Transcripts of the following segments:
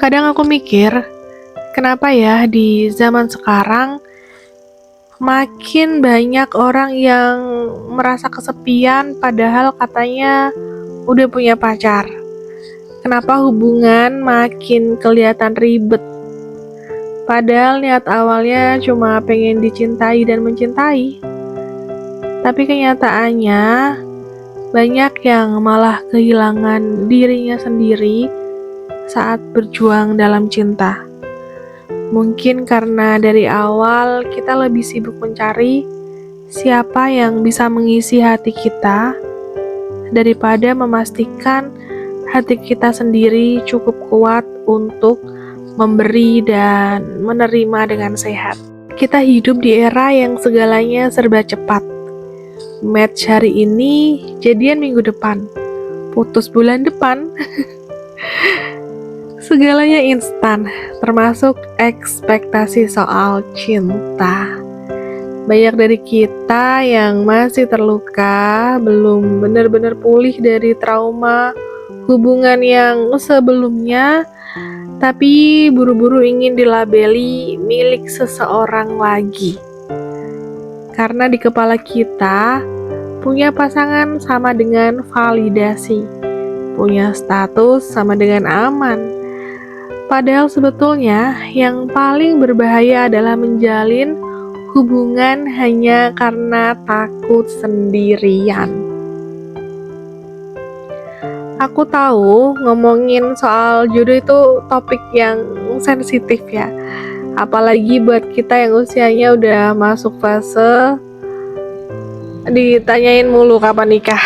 Kadang aku mikir, kenapa ya di zaman sekarang makin banyak orang yang merasa kesepian padahal katanya udah punya pacar. Kenapa hubungan makin kelihatan ribet? Padahal niat awalnya cuma pengen dicintai dan mencintai. Tapi kenyataannya banyak yang malah kehilangan dirinya sendiri saat berjuang dalam cinta. Mungkin karena dari awal kita lebih sibuk mencari siapa yang bisa mengisi hati kita daripada memastikan hati kita sendiri cukup kuat untuk memberi dan menerima dengan sehat. Kita hidup di era yang segalanya serba cepat. Match hari ini, jadian minggu depan, putus bulan depan. Segalanya instan, termasuk ekspektasi soal cinta. Banyak dari kita yang masih terluka, belum benar-benar pulih dari trauma hubungan yang sebelumnya, tapi buru-buru ingin dilabeli milik seseorang lagi. Karena di kepala kita, punya pasangan sama dengan validasi, punya status sama dengan aman. Padahal sebetulnya yang paling berbahaya adalah menjalin hubungan hanya karena takut sendirian. Aku tahu ngomongin soal jodoh itu topik yang sensitif ya. Apalagi buat kita yang usianya udah masuk fase ditanyain mulu kapan nikah.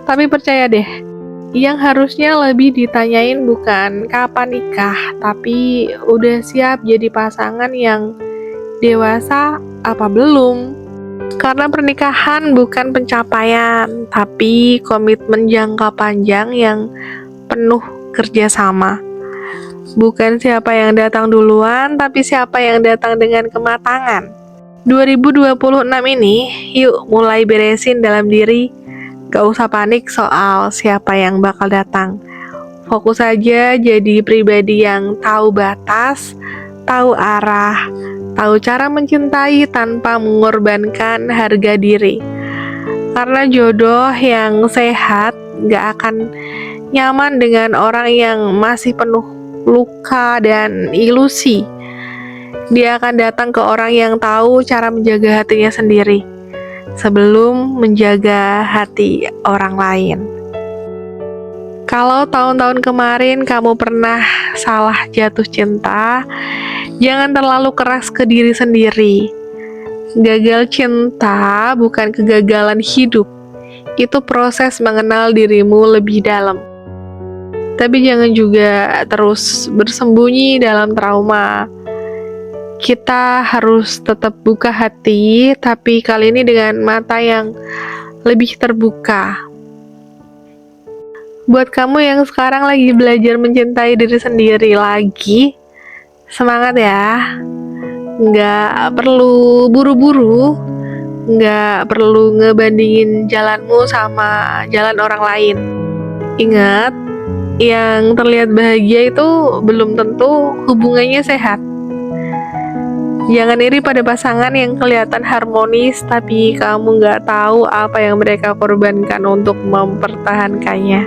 Tapi percaya deh, yang harusnya lebih ditanyain bukan kapan nikah, tapi udah siap jadi pasangan yang dewasa apa belum. Karena pernikahan bukan pencapaian, tapi komitmen jangka panjang yang penuh kerjasama. Bukan siapa yang datang duluan, tapi siapa yang datang dengan kematangan. 2026 ini, yuk mulai beresin dalam diri. Gak usah panik soal siapa yang bakal datang. Fokus aja jadi pribadi yang tahu batas, tahu arah, tahu cara mencintai tanpa mengorbankan harga diri. Karena jodoh yang sehat gak akan nyaman dengan orang yang masih penuh luka dan ilusi. Dia akan datang ke orang yang tahu cara menjaga hatinya sendiri sebelum menjaga hati orang lain. Kalau tahun-tahun kemarin kamu pernah salah jatuh cinta, jangan terlalu keras ke diri sendiri. Gagal cinta bukan kegagalan hidup. Itu proses mengenal dirimu lebih dalam. Tapi jangan juga terus bersembunyi dalam trauma. Kita harus tetap buka hati, tapi kali ini dengan mata yang lebih terbuka. Buat kamu yang sekarang lagi belajar mencintai diri sendiri lagi, semangat ya. Nggak perlu buru-buru, nggak perlu ngebandingin jalanmu sama jalan orang lain. Ingat, yang terlihat bahagia itu belum tentu hubungannya sehat. Jangan iri pada pasangan yang kelihatan harmonis, tapi kamu nggak tahu apa yang mereka korbankan untuk mempertahankannya.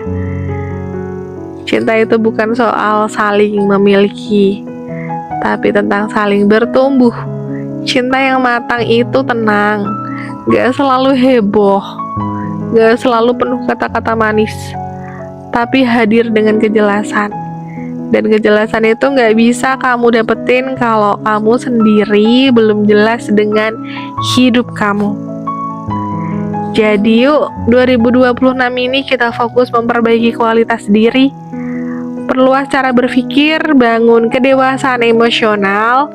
Cinta itu bukan soal saling memiliki, tapi tentang saling bertumbuh. Cinta yang matang itu tenang, gak selalu heboh, gak selalu penuh kata-kata manis, tapi hadir dengan kejelasan. Dan kejelasan itu gak bisa kamu dapetin kalau kamu sendiri belum jelas dengan hidup kamu. Jadi yuk 2026 ini kita fokus memperbaiki kualitas diri, perluas cara berpikir, bangun kedewasaan emosional,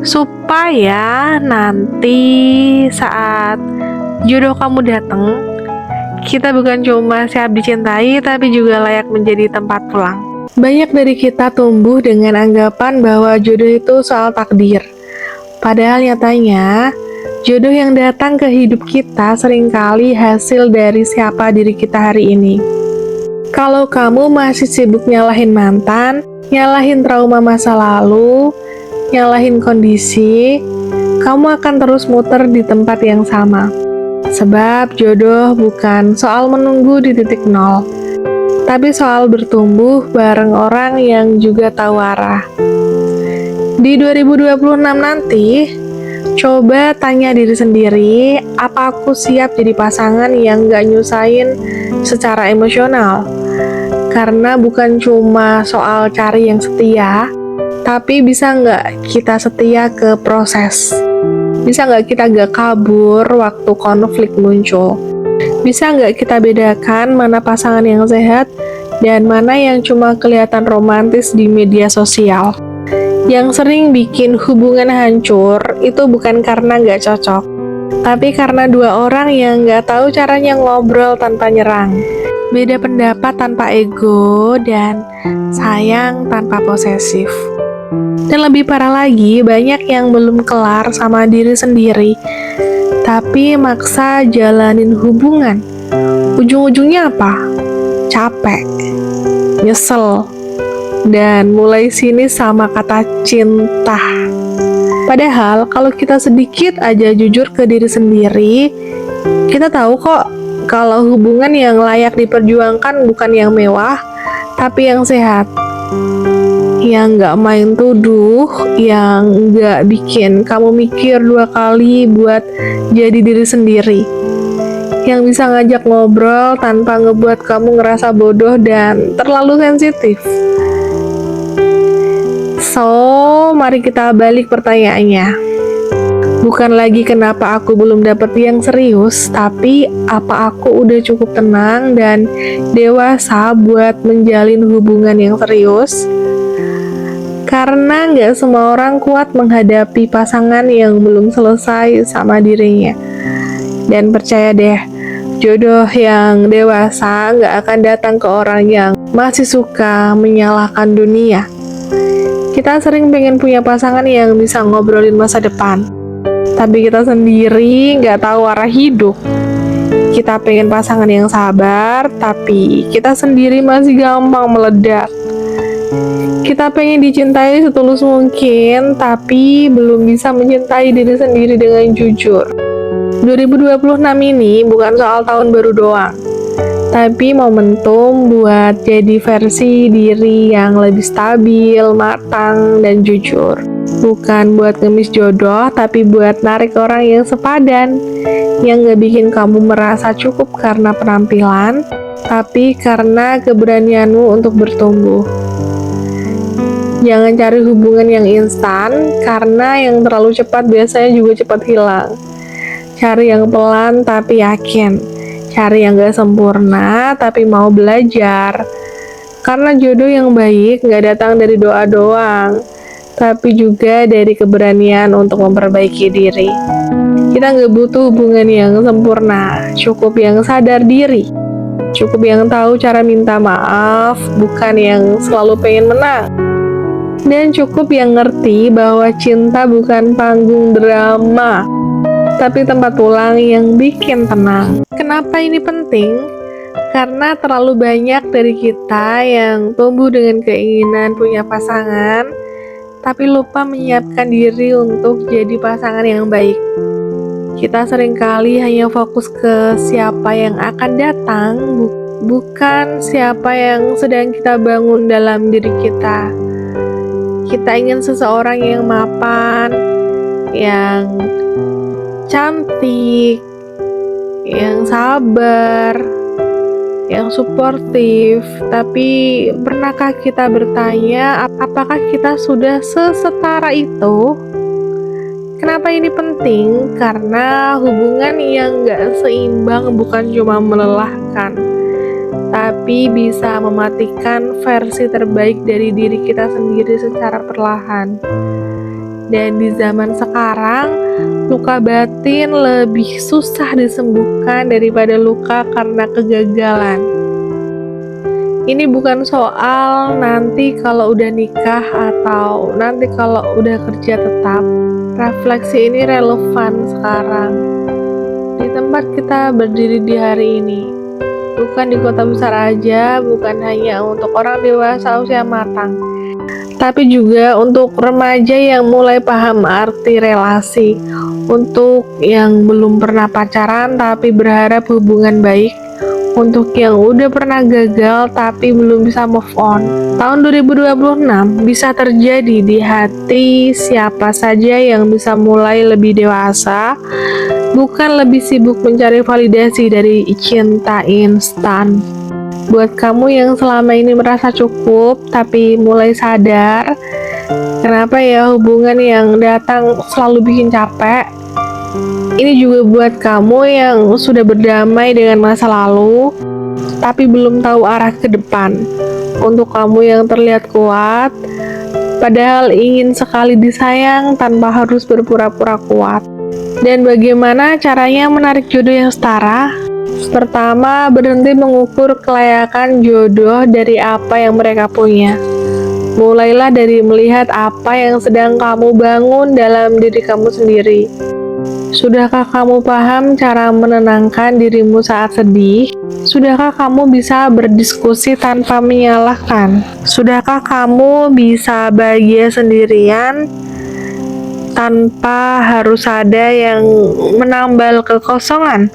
supaya nanti saat jodoh kamu datang, kita bukan cuma siap dicintai, tapi juga layak menjadi tempat pulang. Banyak dari kita tumbuh dengan anggapan bahwa jodoh itu soal takdir. Padahal nyatanya, jodoh yang datang ke hidup kita seringkali hasil dari siapa diri kita hari ini. Kalau kamu masih sibuk nyalahin mantan, nyalahin trauma masa lalu, nyalahin kondisi, kamu akan terus muter di tempat yang sama. Sebab jodoh bukan soal menunggu di titik nol, tapi soal bertumbuh bareng orang yang juga tahu arah. Di 2026 nanti, coba tanya diri sendiri, apa aku siap jadi pasangan yang gak nyusahin secara emosional? Karena bukan cuma soal cari yang setia, tapi bisa nggak kita setia ke proses? Bisa nggak kita gak kabur waktu konflik muncul? Bisa nggak kita bedakan mana pasangan yang sehat dan mana yang cuma kelihatan romantis di media sosial? Yang sering bikin hubungan hancur itu bukan karena nggak cocok, tapi karena dua orang yang nggak tahu caranya ngobrol tanpa nyerang. Beda pendapat tanpa ego, dan sayang tanpa posesif. Dan lebih parah lagi, banyak yang belum kelar sama diri sendiri, tapi maksa jalanin hubungan. Ujung-ujungnya apa? Capek, nyesel, dan mulai sinis sama kata cinta. Padahal kalau kita sedikit aja jujur ke diri sendiri, kita tahu kok kalau hubungan yang layak diperjuangkan bukan yang mewah, tapi yang sehat. Yang nggak main tuduh, yang nggak bikin kamu mikir dua kali buat jadi diri sendiri. Yang bisa ngajak ngobrol tanpa ngebuat kamu ngerasa bodoh dan terlalu sensitif. So, mari kita balik pertanyaannya. Bukan lagi kenapa aku belum dapet yang serius, tapi apa aku udah cukup tenang dan dewasa buat menjalin hubungan yang serius? Karena nggak semua orang kuat menghadapi pasangan yang belum selesai sama dirinya. Dan percaya deh, jodoh yang dewasa nggak akan datang ke orang yang masih suka menyalahkan dunia. Kita sering pengen punya pasangan yang bisa ngobrolin masa depan, tapi kita sendiri nggak tahu arah hidup. Kita pengen pasangan yang sabar, tapi kita sendiri masih gampang meledak. Kita pengen dicintai setulus mungkin, tapi belum bisa mencintai diri sendiri dengan jujur. 2026 ini bukan soal tahun baru doang, tapi momentum buat jadi versi diri yang lebih stabil, matang, dan jujur. Bukan buat ngemis jodoh, tapi buat narik orang yang sepadan, yang gak bikin kamu merasa cukup karena penampilan, tapi karena keberanianmu untuk bertumbuh. Jangan cari hubungan yang instan, karena yang terlalu cepat biasanya juga cepat hilang. Cari yang pelan tapi yakin. Cari yang gak sempurna, tapi mau belajar. Karena jodoh yang baik gak datang dari doa doang, tapi juga dari keberanian untuk memperbaiki diri. Kita gak butuh hubungan yang sempurna, cukup yang sadar diri. Cukup yang tahu cara minta maaf, bukan yang selalu pengen menang. Dan cukup yang ngerti bahwa cinta bukan panggung drama, tapi tempat pulang yang bikin tenang. Kenapa ini penting? Karena terlalu banyak dari kita yang tumbuh dengan keinginan punya pasangan, tapi lupa menyiapkan diri untuk jadi pasangan yang baik. Kita seringkali hanya fokus ke siapa yang akan datang, bukan siapa yang sedang kita bangun dalam diri kita. Kita ingin seseorang yang mapan, yang cantik, yang sabar, yang suportif. Tapi pernahkah kita bertanya, apakah kita sudah sesetara itu? Kenapa ini penting? Karena hubungan yang gak seimbang bukan cuma melelahkan, tapi bisa mematikan versi terbaik dari diri kita sendiri secara perlahan. Dan di zaman sekarang, luka batin lebih susah disembuhkan daripada luka karena kegagalan. Ini bukan soal nanti kalau udah nikah atau nanti kalau udah kerja tetap. Refleksi ini relevan sekarang, di tempat kita berdiri di hari ini. bukan di kota besar aja, bukan hanya untuk orang dewasa usia matang, tapi juga untuk remaja yang mulai paham arti relasi, untuk yang belum pernah pacaran tapi berharap hubungan baik, untuk yang udah pernah gagal tapi belum bisa move on. Tahun 2026 bisa terjadi di hati siapa saja yang bisa mulai lebih dewasa, bukan lebih sibuk mencari validasi dari cinta instan. Buat kamu yang selama ini merasa cukup tapi mulai sadar, kenapa ya hubungan yang datang selalu bikin capek? Ini juga buat kamu yang sudah berdamai dengan masa lalu, tapi belum tahu arah ke depan. Untuk kamu yang terlihat kuat, padahal ingin sekali disayang tanpa harus berpura-pura kuat. Dan bagaimana caranya menarik jodoh yang setara? Pertama, berhenti mengukur kelayakan jodoh dari apa yang mereka punya. Mulailah dari melihat apa yang sedang kamu bangun dalam diri kamu sendiri. Sudahkah kamu paham cara menenangkan dirimu saat sedih? Sudahkah kamu bisa berdiskusi tanpa menyalahkan? Sudahkah kamu bisa bahagia sendirian tanpa harus ada yang menambal kekosongan?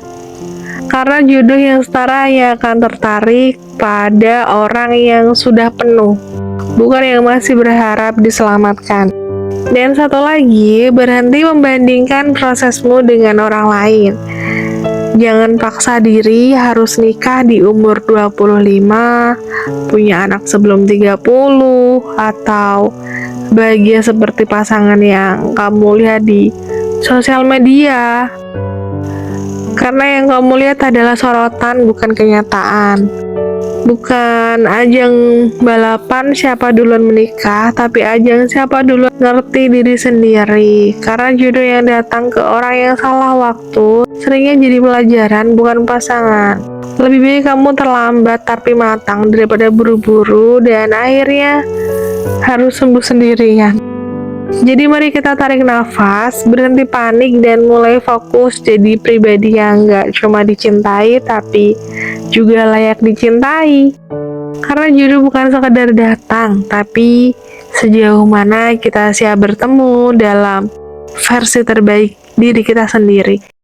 Karena jodoh yang setara hanya akan tertarik pada orang yang sudah penuh, bukan yang masih berharap diselamatkan. Dan satu lagi, berhenti membandingkan prosesmu dengan orang lain. Jangan paksa diri harus nikah di umur 25, punya anak sebelum 30, atau bahagia seperti pasangan yang kamu lihat di sosial media. Karena yang kamu lihat adalah sorotan, bukan kenyataan. Bukan ajang balapan siapa duluan menikah, tapi ajang siapa duluan ngerti diri sendiri. Karena jodoh yang datang ke orang yang salah waktu seringnya jadi pelajaran, bukan pasangan. Lebih baik kamu terlambat tapi matang daripada buru-buru dan akhirnya harus sembuh sendirian. Jadi mari kita tarik nafas, berhenti panik, dan mulai fokus jadi pribadi yang gak cuma dicintai tapi juga layak dicintai. Karena jodoh bukan sekedar datang, tapi sejauh mana kita siap bertemu dalam versi terbaik diri kita sendiri.